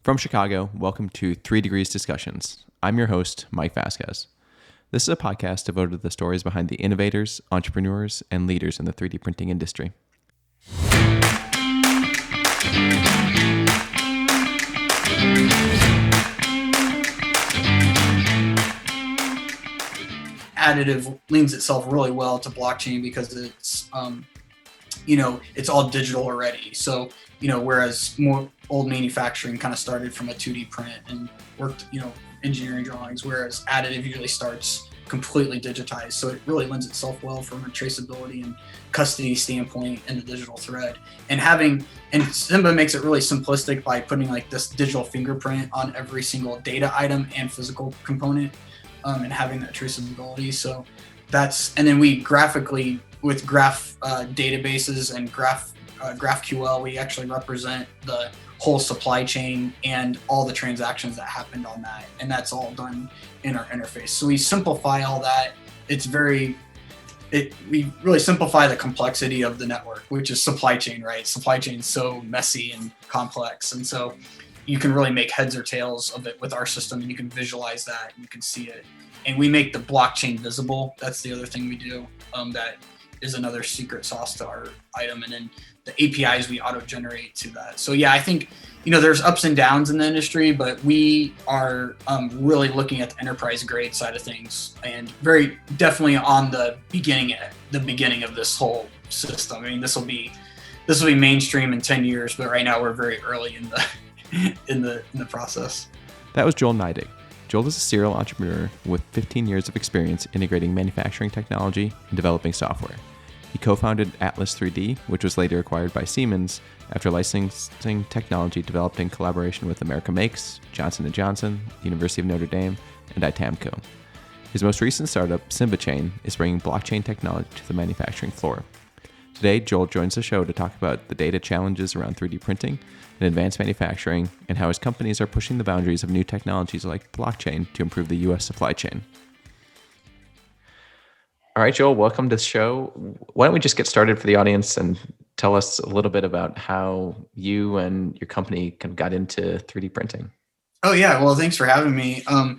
From Chicago, welcome to 3Degrees Discussions. I'm your host, Mike Vasquez. This is a podcast devoted to the stories behind the innovators, entrepreneurs, and leaders in the 3D printing industry. Additive leans itself really well to blockchain because it's it's all digital already. So whereas more old manufacturing kind of started from a 2D print and worked engineering drawings, whereas additive usually starts completely digitized. So it really lends itself well from a traceability and custody standpoint in the digital thread. And Simba makes it really simplistic by putting like this digital fingerprint on every single data item and physical component. And having that traceability. So and then we graphically with graph databases and GraphQL, we actually represent the whole supply chain and all the transactions that happened on that. And that's all done in our interface. So we simplify all that. We really simplify the complexity of the network, which is supply chain, right? Supply chain is so messy and complex. And so you can really make heads or tails of it with our system, and you can visualize that and you can see it. And we make the blockchain visible. That's the other thing we do. That is another secret sauce to our item. And then the APIs we auto-generate to that. So yeah, I think, there's ups and downs in the industry, but we are really looking at the enterprise grade side of things and very definitely on the beginning of this whole system. I mean, this will be mainstream in 10 years, but right now we're very early in the in the process. That was Joel Neidig. Joel is a serial entrepreneur with 15 years of experience integrating manufacturing technology and developing software. He co-founded Atlas 3D, which was later acquired by Siemens after licensing technology developed in collaboration with America Makes, Johnson & Johnson, the University of Notre Dame, and ITAMCO. His most recent startup, Simba, is bringing blockchain technology to the manufacturing floor. Today, Joel joins the show to talk about the data challenges around 3D printing and advanced manufacturing, and how his companies are pushing the boundaries of new technologies like blockchain to improve the U.S. supply chain. All right, Joel, welcome to the show. Why don't we just get started for the audience and tell us a little bit about how you and your company kind of got into 3D printing? Oh, yeah. Well, thanks for having me. My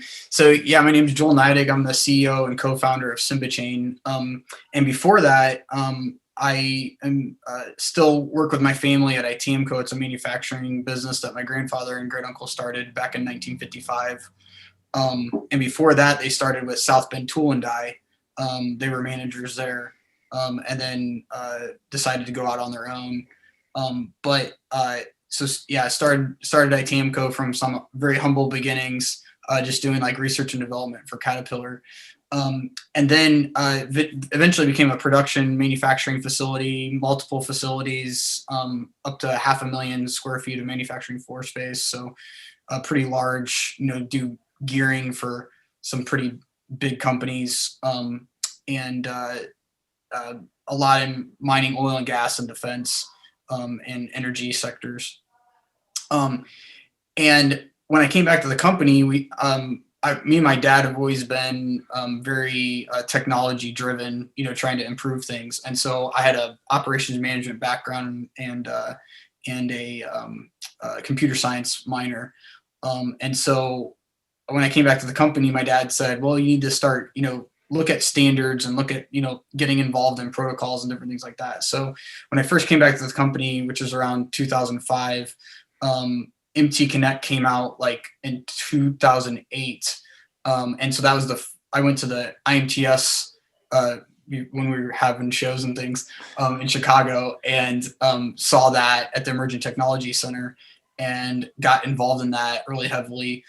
name is Joel Neidig. I'm the CEO and co-founder of Simba. And before that, I am still work with my family at ITAMCO. It's a manufacturing business that my grandfather and great uncle started back in 1955. And before that, they started with South Bend Tool and Die. They were managers there, and then decided to go out on their own. I started ITAMCO from some very humble beginnings, just doing like research and development for Caterpillar. And then eventually became a production manufacturing facility, multiple facilities, up to 500,000 square feet of manufacturing floor space. So pretty large, do gearing for some pretty big companies, and a lot in mining, oil and gas, and defense, and energy sectors. And when I came back to the company, me and my dad have always been very technology driven, trying to improve things. And so I had a operations management background and a computer science minor. And so when I came back to the company, my dad said, well, you need to start, look at standards and look at, getting involved in protocols and different things like that. So when I first came back to the company, which was around 2005, MT Connect came out like in 2008. And so that was I went to the IMTS when we were having shows and things in Chicago, and saw that at the Emerging Technology Center and got involved in that really heavily.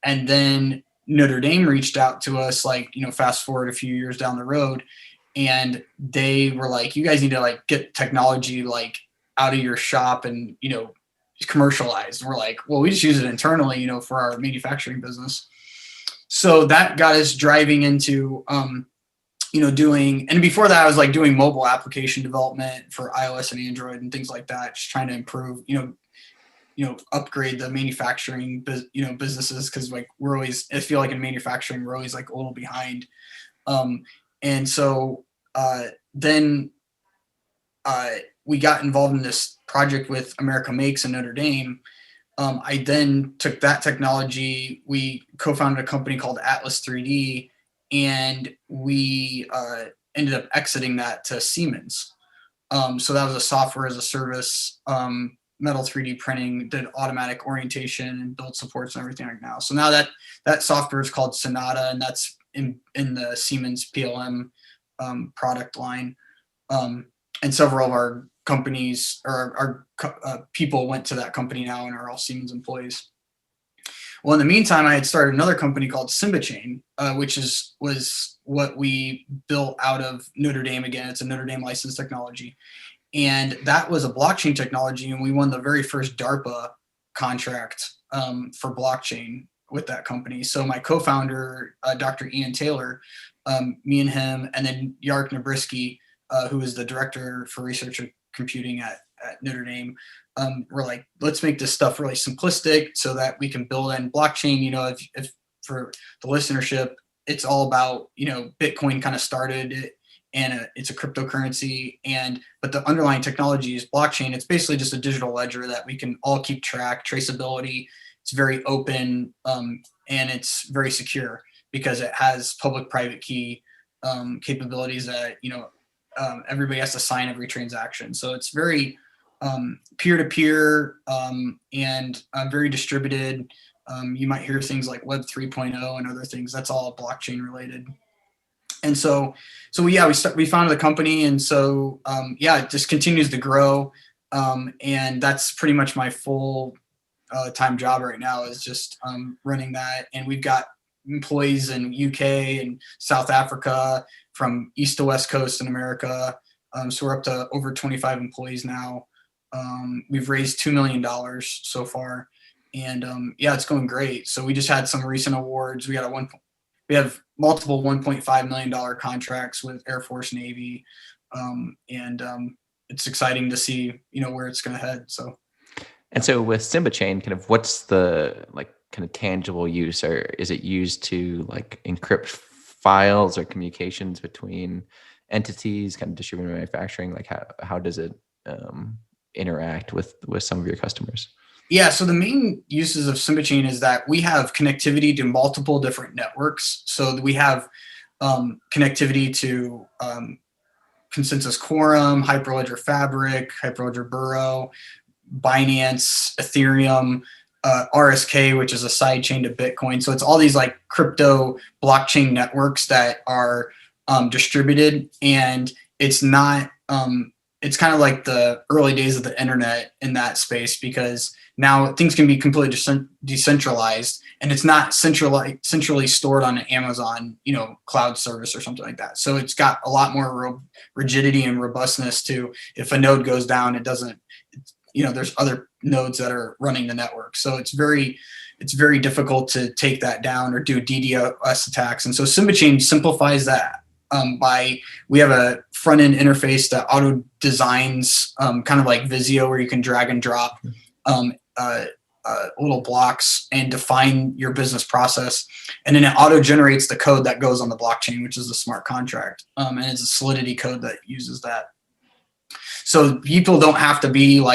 And then Notre Dame reached out to us, fast forward a few years down the road, and they were like, you guys need to get technology out of your shop and, commercialized. And we're like, well, we just use it internally, for our manufacturing business. So that got us driving into, doing, and before that I was doing mobile application development for iOS and Android and things like that, just trying to improve, upgrade the manufacturing, businesses. Cause we're always, I feel like in manufacturing, we're always a little behind. And so then we got involved in this project with America Makes and Notre Dame. I then took that technology. We co-founded a company called Atlas 3D, and we ended up exiting that to Siemens. So that was a software as a service, metal 3D printing, did automatic orientation and build supports and everything like now. So now that software is called Sonata, and that's in the Siemens PLM product line. And several of our companies or our people went to that company now and are all Siemens employees. Well, in the meantime, I had started another company called Simba, which was what we built out of Notre Dame. Again, it's a Notre Dame licensed technology, and that was a blockchain technology, and we won the very first DARPA contract for blockchain with that company. So my co-founder, Dr. Ian Taylor, me and him, and then Yark Nabrisky, who is the director for research and computing at Notre Dame, we're like, let's make this stuff really simplistic so that we can build in blockchain. If for the listenership, it's all about, Bitcoin kind of started it, and it's a cryptocurrency, but the underlying technology is blockchain. It's basically just a digital ledger that we can all keep track, traceability. It's very open, and it's very secure because it has public-private key capabilities that, everybody has to sign every transaction. So it's very peer-to-peer and very distributed. You might hear things like Web 3.0 and other things. That's all blockchain related. And so yeah, we founded the company, and so it just continues to grow, and that's pretty much my full time job right now, is just running that. And we've got employees in UK and South Africa, from east to west coast in America. So we're up to over 25 employees now. We've raised $2 million so far, and it's going great. So we just had some recent awards. We have multiple $1.5 million contracts with Air Force, Navy, and it's exciting to see where it's going to head. So with Simba Chain, kind of what's the kind of tangible use, or is it used to encrypt files or communications between entities, kind of distributed manufacturing? How does it interact with some of your customers? Yeah, so the main uses of Simba Chain is that we have connectivity to multiple different networks. So we have connectivity to Consensus Quorum, Hyperledger Fabric, Hyperledger Burrow, Binance, Ethereum, RSK, which is a side chain to Bitcoin. So it's all these crypto blockchain networks that are distributed, and it's not. It's kind of like the early days of the internet in that space, because now things can be completely decentralized, and it's not centrally stored on an Amazon, cloud service or something like that. So it's got a lot more rigidity and robustness to, if a node goes down, it doesn't, there's other nodes that are running the network. So it's very difficult to take that down or do DDoS attacks. And so Simba Chain simplifies that. We have a front end interface that auto designs, kind of like Visio, where you can drag and drop little blocks and define your business process, and then it auto generates the code that goes on the blockchain, which is the smart contract, and it's a Solidity code that uses that. So people don't have to be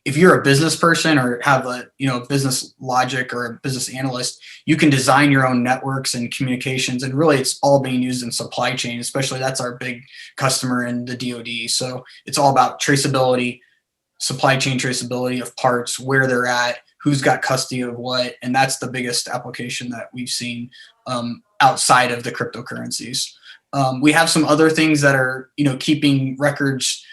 if you're a business person or have a business logic or a business analyst, you can design your own networks and communications, and really it's all being used in supply chain, especially. That's our big customer in the DoD. So it's all about traceability, supply chain traceability of parts, where they're at, who's got custody of what, and that's the biggest application that we've seen outside of the cryptocurrencies. We have some other things that are keeping records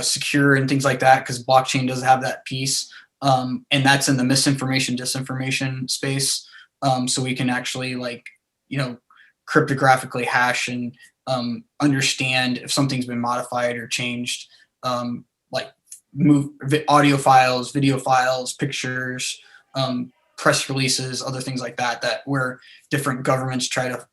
secure and things like that, because blockchain doesn't have that piece, and that's in the misinformation, disinformation space. So we can actually cryptographically hash and understand if something's been modified or changed, move audio files, video files, pictures, press releases, other things like that where different governments try to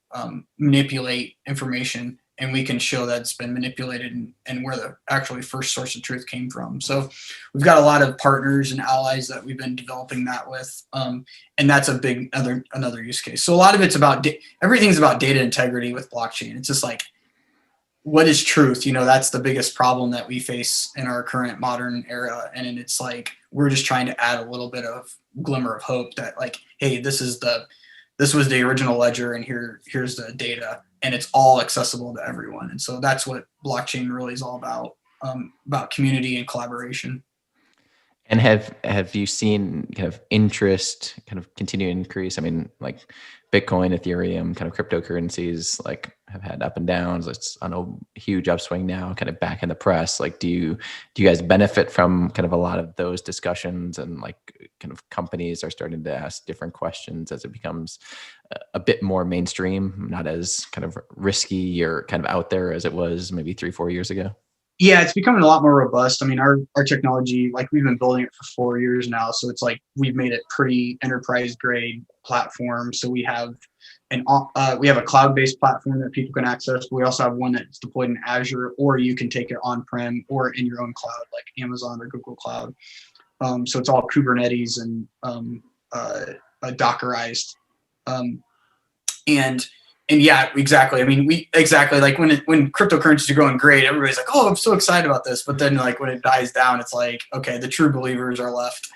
manipulate information, and we can show that it's been manipulated and where the actually first source of truth came from. So we've got a lot of partners and allies that we've been developing that with, and that's a big another use case. So a lot of it's about everything's about data integrity with blockchain. It's just what is truth? That's the biggest problem that we face in our current modern era, and it's we're just trying to add a little bit of glimmer of hope that like, hey, this was the original ledger, and here's the data, and it's all accessible to everyone. And so that's what blockchain really is all about community and collaboration. And have you seen kind of interest kind of continue to increase? I mean, like Bitcoin, Ethereum, kind of cryptocurrencies, like have had up and downs. It's on a huge upswing now, kind of back in the press. Like, do you guys benefit from kind of a lot of those discussions, and like kind of companies are starting to ask different questions as it becomes a bit more mainstream, not as kind of risky or kind of out there as it was maybe 3-4 years ago? Yeah, it's becoming a lot more robust. I mean, our technology, like we've been building it for 4 years now, so it's like we've made it pretty enterprise grade platform. So we have a cloud-based platform that people can access. But we also have one that's deployed in Azure, or you can take it on-prem or in your own cloud, like Amazon or Google Cloud. So it's all Kubernetes and Dockerized. And yeah, exactly. I mean, like when cryptocurrencies are going great, everybody's like, "Oh, I'm so excited about this." But then, like when it dies down, it's like, okay, the true believers are left,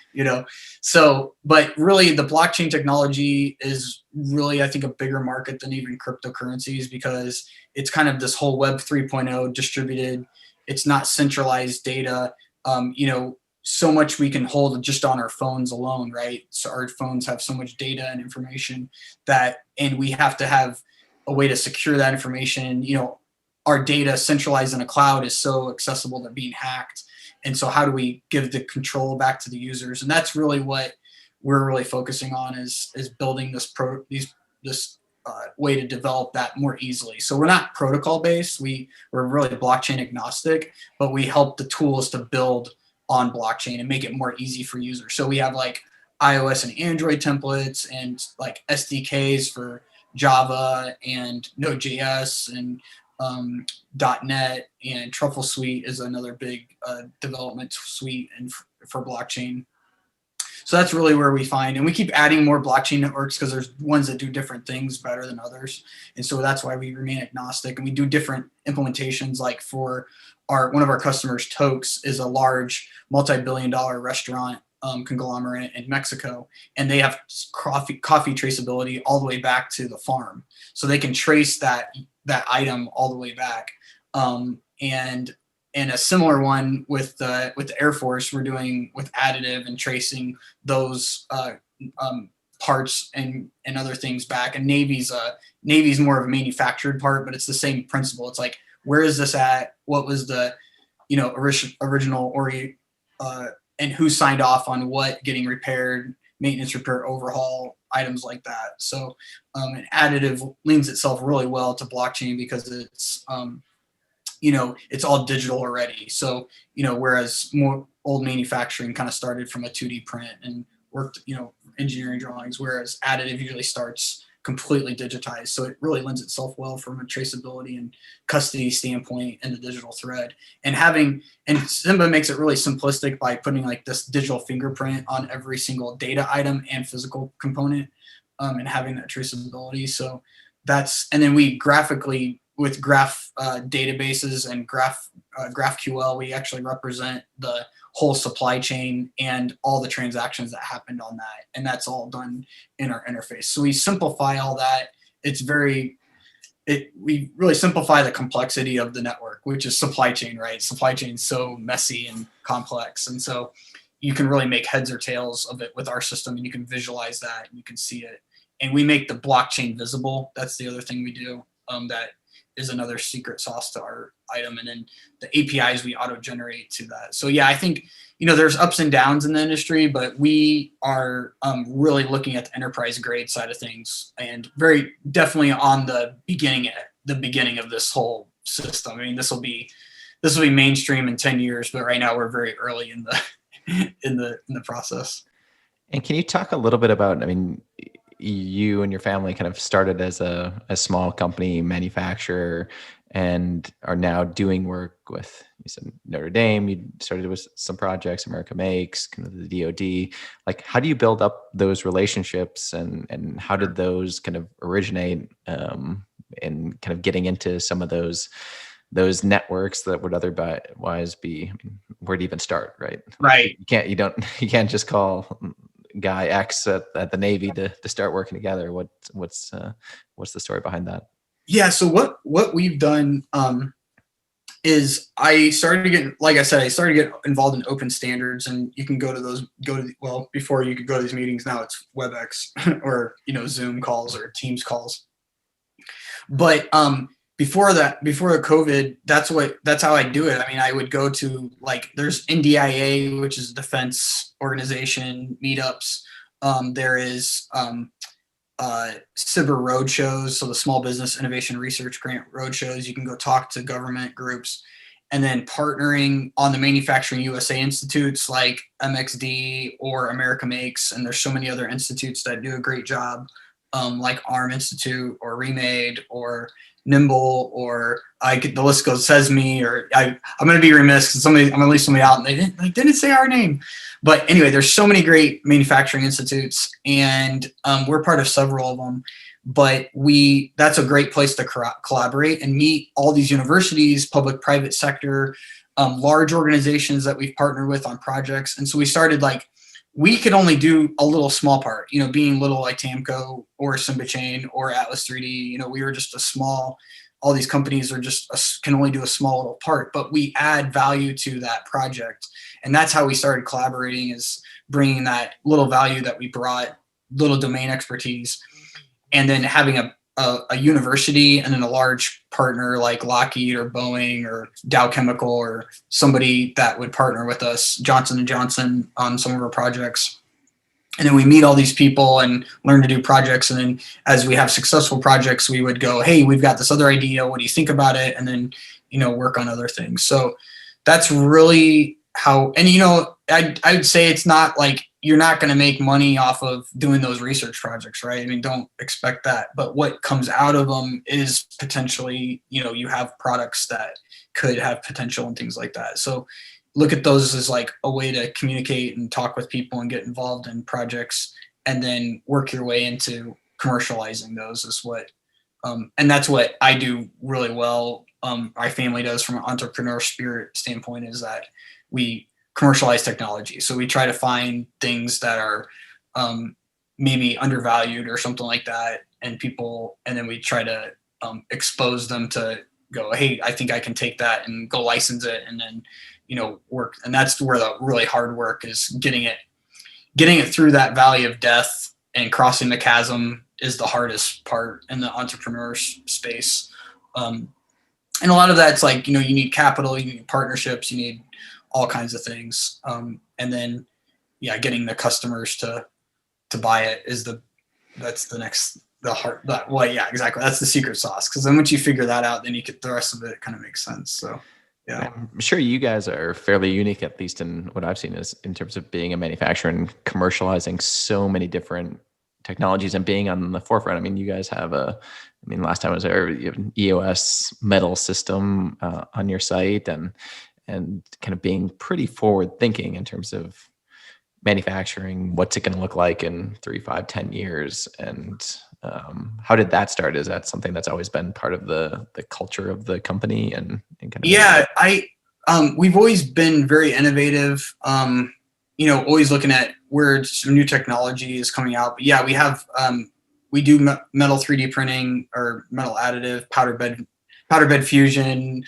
So, but really, the blockchain technology is really, I think, a bigger market than even cryptocurrencies, because it's kind of this whole Web 3.0 distributed. It's not centralized data. So much we can hold just on our phones alone, right? So our phones have so much data and information and we have to have a way to secure that information. Our data centralized in a cloud is so accessible to being hacked. And so how do we give the control back to the users? And that's really what we're really focusing on is building this way to develop that more easily. So we're not protocol based. We're really blockchain agnostic, but we help the tools to build on blockchain and make it more easy for users. So we have like iOS and Android templates and like SDKs for Java and Node.js and .NET, and Truffle Suite is another big development suite for blockchain. So that's really where we find, and we keep adding more blockchain networks because there's ones that do different things better than others. And so that's why we remain agnostic, and we do different implementations. Like for one of our customers, Tokes, is a large multi-billion-dollar restaurant conglomerate in Mexico, and they have coffee traceability all the way back to the farm, so they can trace that item all the way back. And a similar one with the Air Force, we're doing with additive and tracing those parts and other things back. And Navy's more of a manufactured part, but it's the same principle. It's like, where is this at? What was the original and who signed off on what getting repaired, maintenance, repair, overhaul, items like that. So an additive lends itself really well to blockchain because it's it's all digital already. So whereas more old manufacturing kind of started from a 2D print and worked engineering drawings, whereas additive usually starts completely digitized. So it really lends itself well from a traceability and custody standpoint in the digital thread. And Simba makes it really simplistic by putting like this digital fingerprint on every single data item and physical component, and having that traceability. So and then we graphically, with graph databases and GraphQL, we actually represent the whole supply chain and all the transactions that happened on that. And that's all done in our interface. So we simplify all that. We really simplify the complexity of the network, which is supply chain, right? Supply chain is so messy and complex. And so you can really make heads or tails of it with our system, and you can visualize that and you can see it. And we make the blockchain visible. That's the other thing we do. That is another secret sauce to our item. And then the APIs we auto generate to that. So yeah, I think, there's ups and downs in the industry, but we are really looking at the enterprise grade side of things, and very definitely on the beginning of this whole system. I mean, this will be mainstream in 10 years, but right now we're very early in the, in the process. And can you talk a little bit about, I mean, you and your family kind of started as a small company manufacturer and are now doing work with, you said Notre Dame, you started with some projects, America Makes, kind of the DoD. Like, how do you build up those relationships, and how did those kind of originate, and kind of getting into some of those networks that would otherwise be, I mean, where to even start, right? Right. You can't just call guy X at the Navy to start working together? What's the story behind that? Yeah. So what we've done is I started to get, like I said, I started to get involved in open standards, and you can well, before you could go to these meetings, now it's WebEx or, Zoom calls or Teams calls. But before the COVID, that's how I do it. I mean, I would go to, like, there's NDIA, which is a defense organization, meetups. There is SIBR roadshows, so the Small Business Innovation Research Grant roadshows. You can go talk to government groups, and then partnering on the Manufacturing USA institutes like MXD or America Makes, and there's so many other institutes that do a great job, like ARM Institute or Remade or Nimble, or the list goes, SESME, or I'm going to be remiss because I'm going to leave somebody out and they didn't say our name. But anyway, there's so many great manufacturing institutes, and we're part of several of them. But that's a great place to collaborate and meet all these universities, public, private sector, large organizations that we've partnered with on projects. And so we started, like, we could only do a little small part, being little ITAMCO or Simba Chain or Atlas 3D. We were just all these companies are can only do a small little part, but we add value to that project. And that's how we started collaborating, is bringing that little value that we brought, little domain expertise, and then having a university and then a large partner like Lockheed or Boeing or Dow Chemical or somebody that would partner with us, Johnson & Johnson, on some of our projects. And then we meet all these people and learn to do projects. And then as we have successful projects, we would go, hey, we've got this other idea. What do you think about it? And then, work on other things. So that's really how, and, I'd say it's not like you're not going to make money off of doing those research projects, right? I mean, don't expect that. But what comes out of them is potentially, you have products that could have potential and things like that. So look at those as like a way to communicate and talk with people and get involved in projects, and then work your way into commercializing those is what, and that's what I do really well. My family does from an entrepreneur spirit standpoint, is that we commercialize technology. So we try to find things that are maybe undervalued or something like that, and then we try to expose them to go, hey, I think I can take that and go license it, and then work. And that's where the really hard work is, getting it through that valley of death, and crossing the chasm is the hardest part in the entrepreneur space. And a lot of that's like, you need capital, you need partnerships, you need all kinds of things. And then, getting the customers to buy it that's the next, exactly. That's the secret sauce. Cause then once you figure that out, then the rest of it kind of makes sense. So, yeah. I'm sure you guys are fairly unique, at least in what I've seen, is in terms of being a manufacturer and commercializing so many different technologies and being on the forefront. I mean, you guys have last time I was there, you have an EOS metal system on your site, and kind of being pretty forward thinking in terms of manufacturing. What's it going to look like in 3, 5, 10 years? And how did that start? Is that something that's always been part of the culture of the company? And kind of we've always been very innovative. Always looking at where some new technology is coming out. But we have we do metal 3D printing or metal additive, powder bed fusion,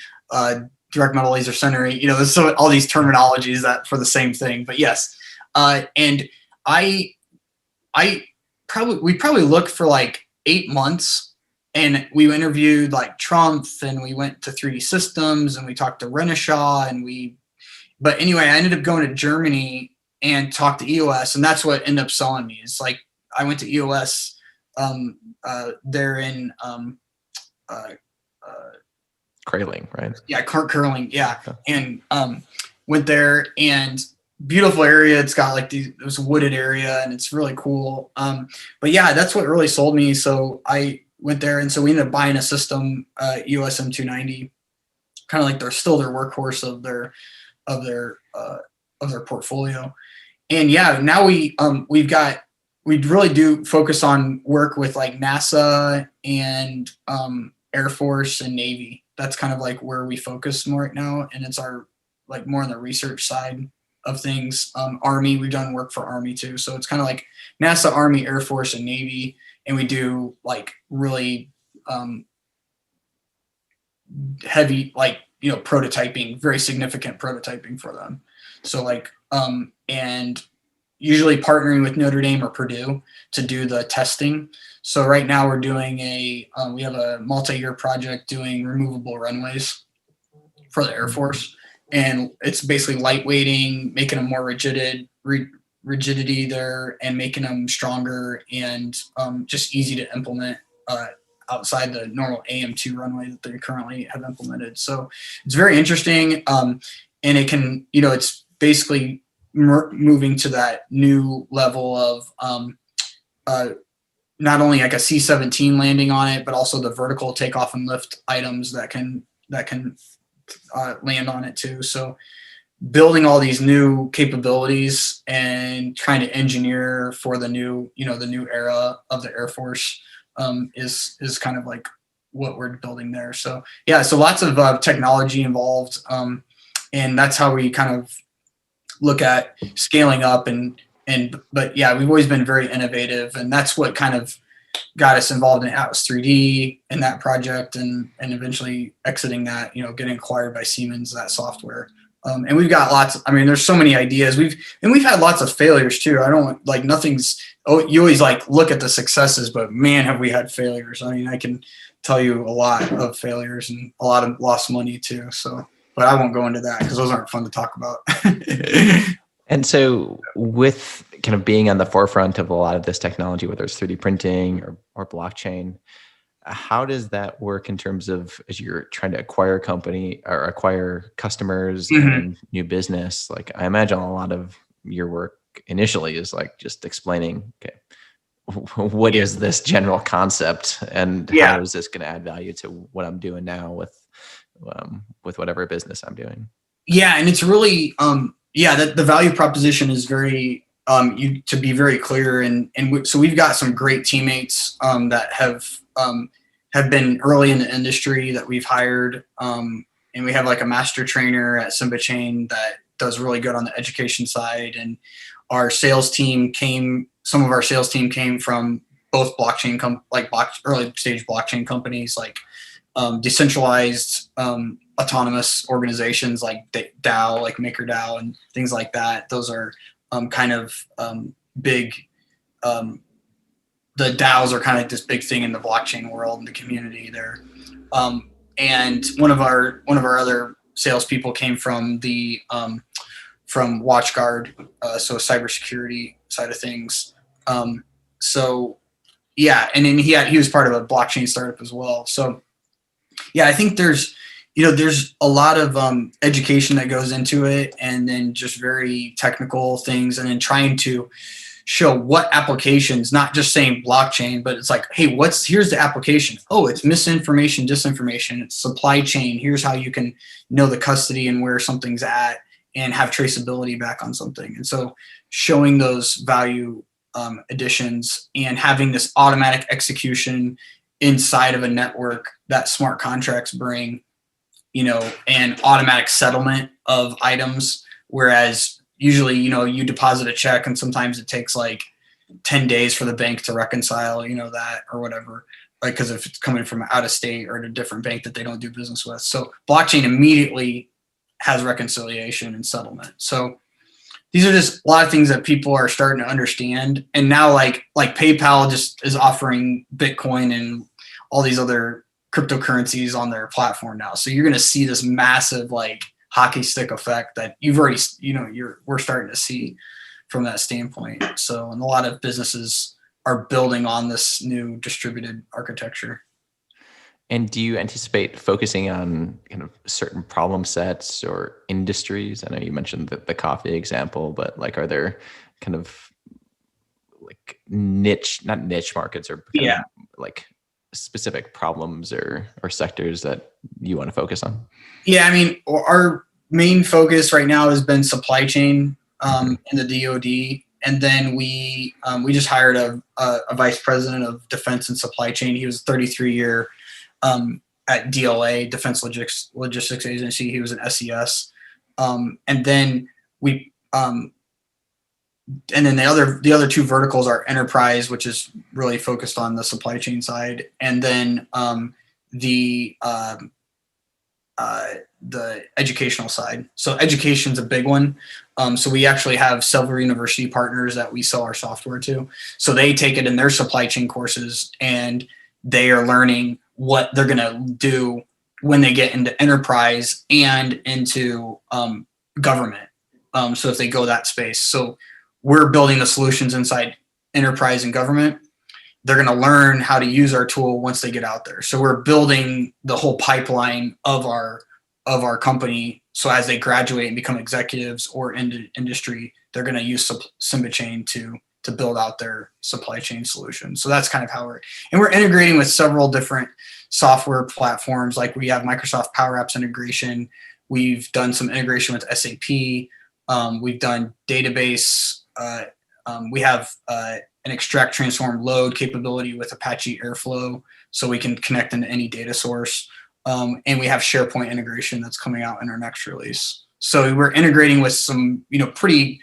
direct metal laser sintering. There's all these terminologies that for the same thing. But yes, and we probably looked for like 8 months, and we interviewed like Trump, and we went to 3D Systems, and we talked to Renishaw, but anyway, I ended up going to Germany and talked to EOS, and that's what ended up selling me. It's like I went to EOS, they're in Kraling, right? Yeah, Curling, yeah. And went there, and beautiful area. It's got like this wooded area, and it's really cool. But that's what really sold me. So I went there, and so we ended up buying a system, EOS M290, kind of like they're still their workhorse of their portfolio. And now we really do focus on work with like NASA and Air Force and Navy. That's kind of like where we focus more right now, and it's our like more on the research side of things. Army, we've done work for Army too. So it's kind of like NASA, Army, Air Force, and Navy. And we do like really heavy, like, prototyping, very significant prototyping for them. So like, and usually partnering with Notre Dame or Purdue to do the testing. So right now we're doing we have a multi-year project doing removable runways for the Air Force. And it's basically lightweighting, making them more rigidity there, and making them stronger and just easy to implement outside the normal AM2 runway that they currently have implemented. So it's very interesting. And it can, it's basically moving to that new level of not only like a C-17 landing on it, but also the vertical takeoff and lift items that can land on it too. So building all these new capabilities and trying to engineer for the new era of the Air Force is kind of like what we're building there. So yeah, so lots of technology involved, and that's how we kind of look at scaling up but yeah, we've always been very innovative, and that's what kind of got us involved in Atlas 3D and that project, and eventually exiting that, getting acquired by Siemens, that software. And we've got there's so many ideas. We've had lots of failures too. I don't like you always like look at the successes, but man, have we had failures. I mean, I can tell you a lot of failures and a lot of lost money too. So, but I won't go into that because those aren't fun to talk about. And so with kind of being on the forefront of a lot of this technology, whether it's 3D printing or blockchain, how does that work in terms of as you're trying to acquire a company or acquire customers and new business? Like, I imagine a lot of your work initially is like just explaining, okay, what is this general concept and how is this going to add value to what I'm doing now with whatever business I'm doing? Yeah. And it's really, the value proposition is very, to be very clear. So we've got some great teammates that have been early in the industry that we've hired. And we have like a master trainer at Simba Chain that does really good on the education side. And our sales team some of our sales team came from both early stage blockchain companies, like decentralized autonomous organizations like DAO, like MakerDAO and things like that. Those are kind of big. The DAOs are kind of this big thing in the blockchain world and the community there. And one of our other salespeople came from from WatchGuard, so cybersecurity side of things. So yeah, and then he was part of a blockchain startup as well. So yeah, I think there's a lot of education that goes into it, and then just very technical things, and then trying to show what applications, not just saying blockchain, but it's like, hey, here's the application. Oh, it's misinformation, disinformation. It's supply chain. Here's how you can know the custody and where something's at and have traceability back on something. And so showing those value additions and having this automatic execution inside of a network that smart contracts bring, and automatic settlement of items. Whereas usually, you deposit a check and sometimes it takes like 10 days for the bank to reconcile, that or whatever, like, because if it's coming from out of state or a different bank that they don't do business with. So blockchain immediately has reconciliation and settlement. So these are just a lot of things that people are starting to understand. And now like PayPal just is offering Bitcoin and all these other cryptocurrencies on their platform now. So you're going to see this massive like hockey stick effect that you've already, we're starting to see from that standpoint. So, and a lot of businesses are building on this new distributed architecture. And do you anticipate focusing on kind of certain problem sets or industries? I know you mentioned the coffee example, but like, are there kind of like not niche markets or like specific problems or sectors that you want to focus on? Yeah, I mean, our main focus right now has been supply chain in the DoD. And then we just hired a vice president of defense and supply chain. He was a 33-year at DLA, Defense Logistics Agency. He was an SES. And then we Um, and then the other two verticals are enterprise, which is really focused on the supply chain side, and then the the educational side. So education's a big one. So we actually have several university partners that we sell our software to. So they take it in their supply chain courses, and they are learning what they're going to do when they get into enterprise and into government. So if they go that space. So we're building the solutions inside enterprise and government. They're going to learn how to use our tool once they get out there. So we're building the whole pipeline of our company. So as they graduate and become executives or into industry, they're going to use Simba Chain to build out their supply chain solutions. So that's kind of how we're integrating with several different software platforms. Like we have Microsoft Power Apps integration. We've done some integration with SAP. We've done database. We have an extract, transform, load capability with Apache Airflow, so we can connect into any data source. And we have SharePoint integration that's coming out in our next release. So we're integrating with some, pretty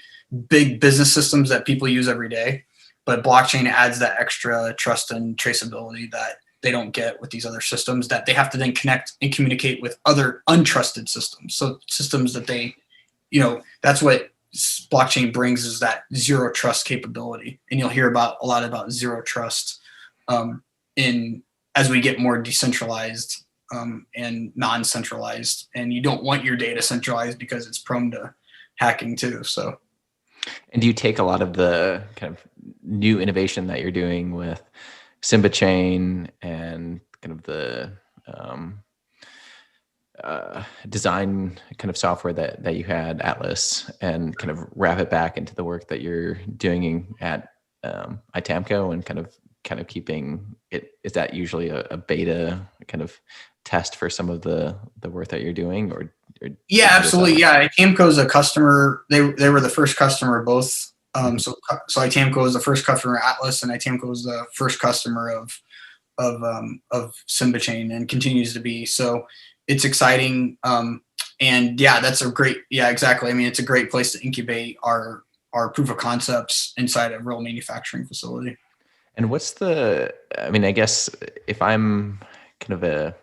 big business systems that people use every day, but blockchain adds that extra trust and traceability that they don't get with these other systems, that they have to then connect and communicate with other untrusted systems. So systems that they, that's what blockchain brings, is that zero trust capability. And you'll hear a lot about zero trust as we get more decentralized and non-centralized. And you don't want your data centralized because it's prone to hacking too. So. And do you take a lot of the kind of new innovation that you're doing with Simba Chain and kind of the design kind of software that you had, Atlas, and kind of wrap it back into the work that you're doing at ITAMCO, and kind of keeping it? Is that usually a beta kind of test for some of the work that you're doing, or yeah, absolutely. Yeah, ITAMCO is a customer. They were the first customer of both. So ITAMCO was the first customer of Atlas, and ITAMCO was the first customer of Simba Chain, and continues to be. So it's exciting. And yeah, that's a great. Yeah, exactly. I mean, it's a great place to incubate our proof of concepts inside a real manufacturing facility. And I guess if I'm kind of a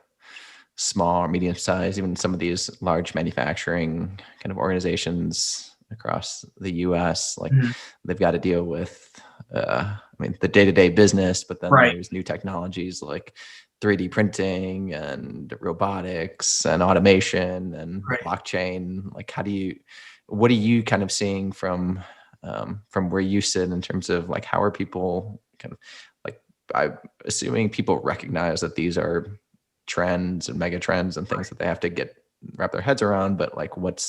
small or medium size, even some of these large manufacturing kind of organizations across the US, like they've got to deal with, the day-to-day business, but then there's new technologies like 3D printing and robotics and automation and blockchain. Like, what are you kind of seeing from where you sit in terms of like, how are people kind of like, I'm assuming people recognize that these are trends and mega trends and things that they have to wrap their heads around, but like, what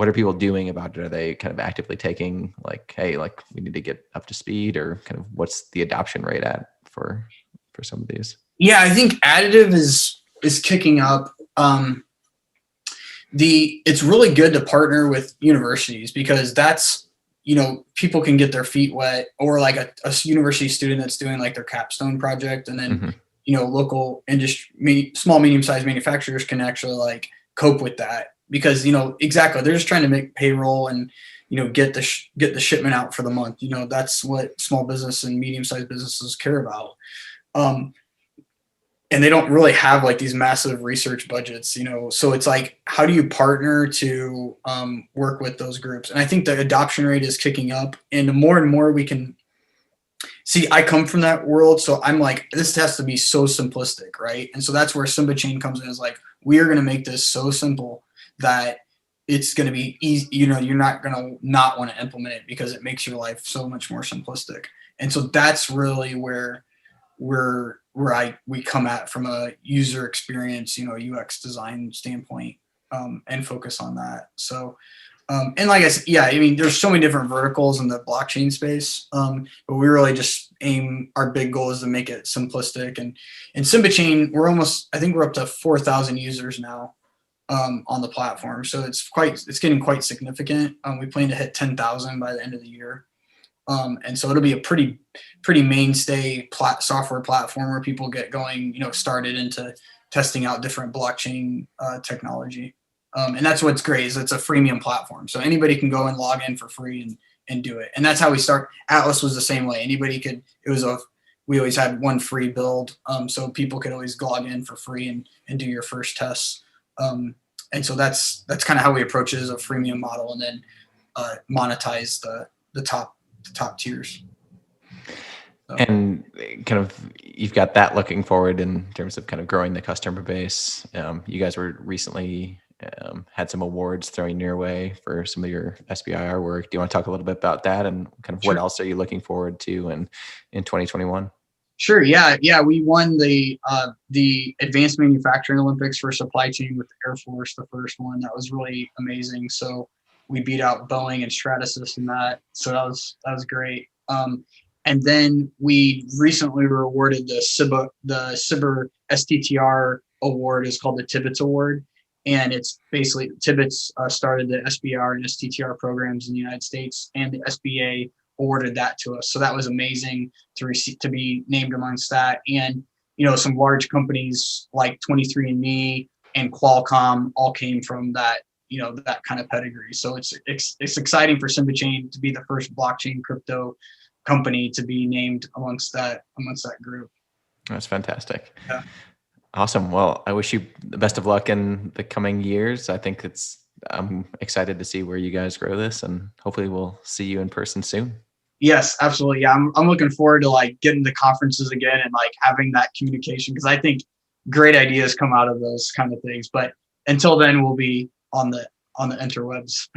are people doing about it? Are they kind of actively taking like, hey, like we need to get up to speed, or kind of what's the adoption rate at for some of these? Yeah, I think additive is kicking up. It's really good to partner with universities, because that's, people can get their feet wet, or like a university student that's doing like their capstone project, and then local industry, small, medium-sized manufacturers can actually like cope with that, because exactly, they're just trying to make payroll and get the shipment out for the month. That's what small business and medium-sized businesses care about. And they don't really have like these massive research budgets, so it's like, how do you partner to work with those groups? And I think the adoption rate is kicking up, and the more and more we can see. I come from that world, so I'm like, this has to be so simplistic, right? And so that's where Simba Chain comes in, is like, we are going to make this so simple that it's going to be easy. You're not going to not want to implement it, because it makes your life so much more simplistic. And so that's really where we come at from a user experience, UX design standpoint, and focus on that. So, and like I said, yeah, I mean, there's so many different verticals in the blockchain space, but we really just our big goal is to make it simplistic. And in Simba Chain, I think we're up to 4,000 users now on the platform. So it's getting quite significant. We plan to hit 10,000 by the end of the year. And so it'll be a pretty mainstay software platform where people get going, started into testing out different blockchain technology. And that's what's great is it's a freemium platform. So anybody can go and log in for free and do it. And that's how we start. Atlas was the same way. Anybody could, we always had one free build. So people could always log in for free and do your first tests. And so that's kind of how we approach it as a freemium model, and then monetize the top tiers. So. And kind of, you've got that looking forward in terms of kind of growing the customer base. You guys were recently had some awards thrown your way for some of your SBIR work. Do you want to talk a little bit about that and kind of what else are you looking forward to in 2021? Sure. Yeah. We won the Advanced Manufacturing Olympics for supply chain with the Air Force, the first one. That was really amazing. So we beat out Boeing and Stratasys in that. So that was great. And then we recently were awarded the Simba STTR award. Is called the Tibbetts Award. And it's basically Tibbetts started the SBR and STTR programs in the United States, and the SBA awarded that to us. So that was amazing to be named amongst that. And, some large companies like 23andMe and Qualcomm all came from that, that kind of pedigree. So it's exciting for Simba Chain to be the first blockchain crypto company to be named amongst that group. That's fantastic. Yeah. Awesome. Well, I wish you the best of luck in the coming years. I think I'm excited to see where you guys grow this, and hopefully we'll see you in person soon. Yes, absolutely. Yeah, I'm looking forward to getting to conferences again and having that communication, because I think great ideas come out of those kind of things. But until then, we'll be on the interwebs.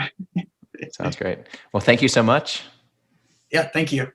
Sounds great. Well, thank you so much. Yeah, thank you.